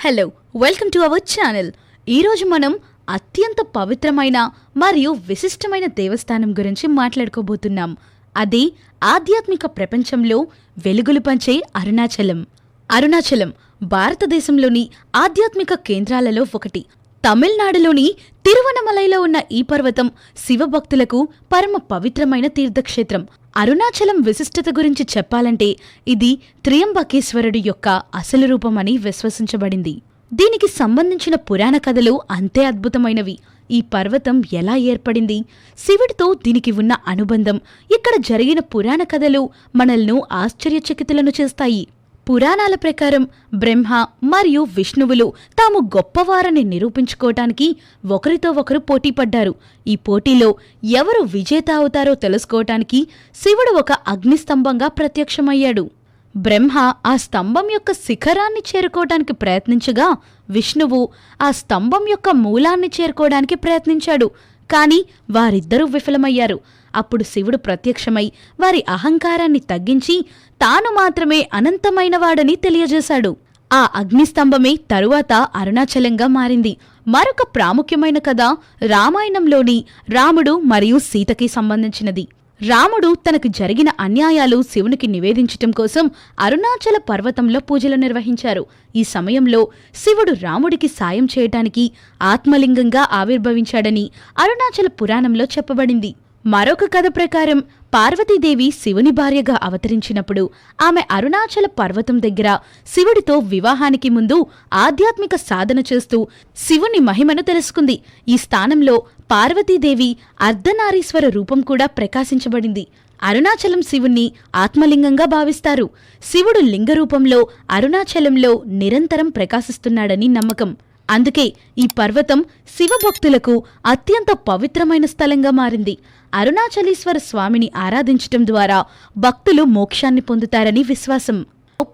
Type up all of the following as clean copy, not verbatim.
Hello, welcome to our channel. ఈరోజు మనం అత్యంత పవిత్రమైన మరియు విశిష్టమైన దేవస్థానం గురించి మాట్లాడుకోబోతున్నాం. అది ఆధ్యాత్మిక ప్రపంచంలో వెలుగులు పంచే అరుణాచలం. అరుణాచలం భారతదేశంలోని ఆధ్యాత్మిక కేంద్రాలలో ఒకటి. తమిళనాడులోని తిరువనమలైలో ఉన్న ఈ పర్వతం శివభక్తులకు పరమ పవిత్రమైన తీర్థక్షేత్రం. అరుణాచలం విశిష్టత గురించి చెప్పాలంటే ఇది త్రియంబకేశ్వరుడి యొక్క అసలు రూపమని విశ్వసించబడింది. దీనికి సంబంధించిన పురాణ కథలు అంతే అద్భుతమైనవి. ఈ పర్వతం ఎలా ఏర్పడింది, శివుడితో దీనికి ఉన్న అనుబంధం, ఇక్కడ జరిగిన పురాణ కథలు మనల్ని ఆశ్చర్యచకితులను చేస్తాయి. పురాణాల ప్రకారం బ్రహ్మ మరియు విష్ణువులు తాము గొప్పవారని నిరూపించుకోవటానికి ఒకరితో ఒకరు పోటీపడ్డారు. ఈ పోటీలో ఎవరు విజేత అవుతారో తెలుసుకోవటానికి శివుడు ఒక అగ్నిస్తంభంగా ప్రత్యక్షమయ్యాడు. బ్రహ్మ ఆ స్తంభం యొక్క శిఖరాన్ని చేరుకోవటానికి ప్రయత్నించగా విష్ణువు ఆ స్తంభం యొక్క మూలాన్ని చేరుకోవడానికి ప్రయత్నించాడు. కాని వారిద్దరూ విఫలమయ్యారు. అప్పుడు శివుడు ప్రత్యక్షమై వారి అహంకారాన్ని తగ్గించి తాను మాత్రమే అనంతమైనవాడని తెలియజేశాడు. ఆ అగ్నిస్తంభమే తరువాత అరుణాచలంగా మారింది. మరొక ప్రాముఖ్యమైన కథ రామాయణంలోని రాముడు మరియు సీతకి సంబంధించినది. రాముడు తనకు జరిగిన అన్యాయాలు శివునికి నివేదించటం కోసం అరుణాచల పర్వతంలో పూజలు నిర్వహించారు. ఈ సమయంలో శివుడు రాముడికి సాయం చేయటానికి ఆత్మలింగంగా ఆవిర్భవించాడని అరుణాచల పురాణంలో చెప్పబడింది. మరొక కథ ప్రకారం పార్వతీదేవి శివుని భార్యగా అవతరించినప్పుడు ఆమె అరుణాచల పర్వతం దగ్గర శివుడితో వివాహానికి ముందు ఆధ్యాత్మిక సాధన చేస్తూ శివుని మహిమను తెలుసుకుంది. ఈ స్థానంలో పార్వతీదేవి అర్ధనారీశ్వర రూపం కూడా ప్రకాశించబడింది. అరుణాచలం శివుణ్ణి ఆత్మలింగంగా భావిస్తారు. శివుడు లింగరూపంలో అరుణాచలంలో నిరంతరం ప్రకాశిస్తున్నాడని నమ్మకం. అందుకే ఈ పర్వతం శివభక్తులకు అత్యంత పవిత్రమైన స్థలంగా మారింది. అరుణాచలీశ్వర స్వామిని ఆరాధించటం ద్వారా భక్తులు మోక్షాన్ని పొందుతారని విశ్వాసం.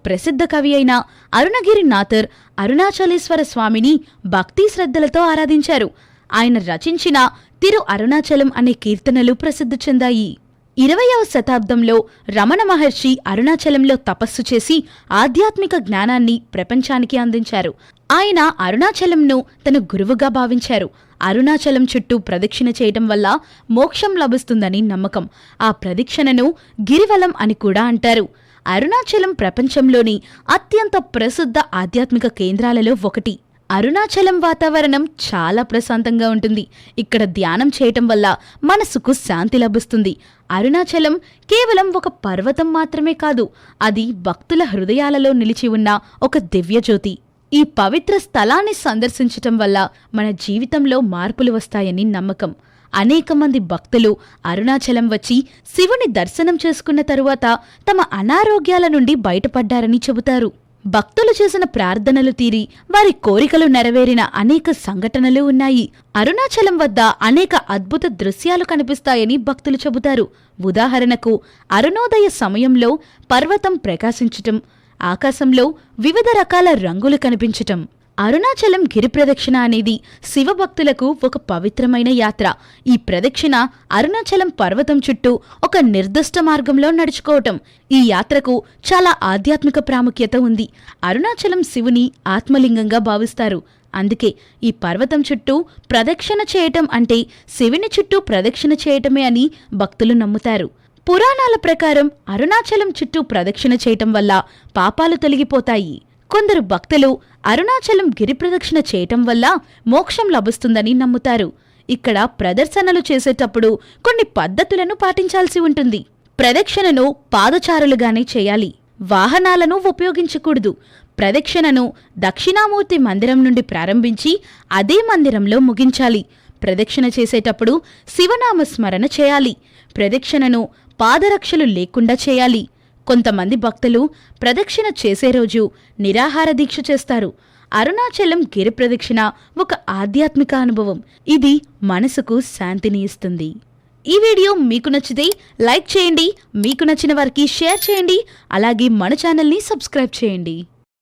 ప్రసిద్ధ కవి అయిన అరుణగిరినాథర్ అరుణాచలేశ్వర స్వామిని భక్తి శ్రద్ధలతో ఆరాధించారు. ఆయన రచించిన తిరు అరుణాచలం అనే కీర్తనలు ప్రసిద్ధి చెందాయి. 20వ శతాబ్దంలో రమణ మహర్షి అరుణాచలంలో తపస్సు చేసి ఆధ్యాత్మిక జ్ఞానాన్ని ప్రపంచానికి అందించారు. ఆయన అరుణాచలంను తన గురువుగా భావించారు. అరుణాచలం చుట్టూ ప్రదక్షిణ చేయటం వల్ల మోక్షం లభిస్తుందని నమ్మకం. ఆ ప్రదక్షిణను గిరివలం అని కూడా అంటారు. అరుణాచలం ప్రపంచంలోని అత్యంత ప్రసిద్ధ ఆధ్యాత్మిక కేంద్రాలలో ఒకటి. అరుణాచలం వాతావరణం చాలా ప్రశాంతంగా ఉంటుంది. ఇక్కడ ధ్యానం చేయటం వల్ల మనసుకు శాంతి లభిస్తుంది. అరుణాచలం కేవలం ఒక పర్వతం మాత్రమే కాదు, అది భక్తుల హృదయాలలో నిలిచి ఉన్న ఒక దివ్యజ్యోతి. ఈ పవిత్ర స్థలాన్ని సందర్శించటం వల్ల మన జీవితంలో మార్పులు వస్తాయని నమ్మకం. అనేక మంది భక్తులు అరుణాచలం వచ్చి శివుని దర్శనం చేసుకున్న తరువాత తమ అనారోగ్యాల నుండి బయటపడ్డారని చెబుతారు. భక్తులు చేసిన ప్రార్థనలు తీరి వారి కోరికలు నెరవేరిన అనేక సంఘటనలు ఉన్నాయి. అరుణాచలం వద్ద అనేక అద్భుత దృశ్యాలు కనిపిస్తాయని భక్తులు చెబుతారు. ఉదాహరణకు అరుణోదయ సమయంలో పర్వతం ప్రకాశించటం, ఆకాశంలో వివిధ రకాల రంగులు కనిపించటం. అరుణాచలం గిరి ప్రదక్షిణ అనేది శివభక్తులకు ఒక పవిత్రమైన యాత్ర. ఈ ప్రదక్షిణ అరుణాచలం పర్వతం చుట్టూ ఒక నిర్దిష్ట మార్గంలో నడుచుకోవటం. ఈ యాత్రకు చాలా ఆధ్యాత్మిక ప్రాముఖ్యత ఉంది. అరుణాచలం శివుని ఆత్మలింగంగా భావిస్తారు. అందుకే ఈ పర్వతం చుట్టూ ప్రదక్షిణ చేయటం అంటే శివుని చుట్టూ ప్రదక్షిణ చేయటమే అని భక్తులు నమ్ముతారు. పురాణాల ప్రకారం అరుణాచలం చుట్టూ ప్రదక్షిణ చేయటం వల్ల పాపాలు తొలగిపోతాయి. కొందరు భక్తులు అరుణాచలం గిరి ప్రదక్షిణ చేయటం వల్ల మోక్షం లభిస్తుందని నమ్ముతారు. ఇక్కడ ప్రదర్శనలు చేసేటప్పుడు కొన్ని పద్ధతులను పాటించాల్సి ఉంటుంది. ప్రదక్షిణను పాదచారులుగానే చేయాలి. వాహనాలను ఉపయోగించకూడదు. ప్రదక్షిణను దక్షిణామూర్తి మందిరం నుండి ప్రారంభించి అదే మందిరంలో ముగించాలి. ప్రదక్షిణ చేసేటప్పుడు శివనామస్మరణ చేయాలి. ప్రదక్షిణను పాదరక్షలు లేకుండా చేయాలి. కొంతమంది భక్తులు ప్రదక్షిణ చేసే రోజు నిరాహార దీక్ష చేస్తారు. అరుణాచలం గిరి ప్రదక్షిణ ఒక ఆధ్యాత్మిక అనుభవం. ఇది మనసుకు శాంతిని ఇస్తుంది. ఈ వీడియో మీకు నచ్చితే లైక్ చేయండి, మీకు నచ్చిన వారికి షేర్ చేయండి, అలాగే మన ఛానల్ని సబ్స్క్రైబ్ చేయండి.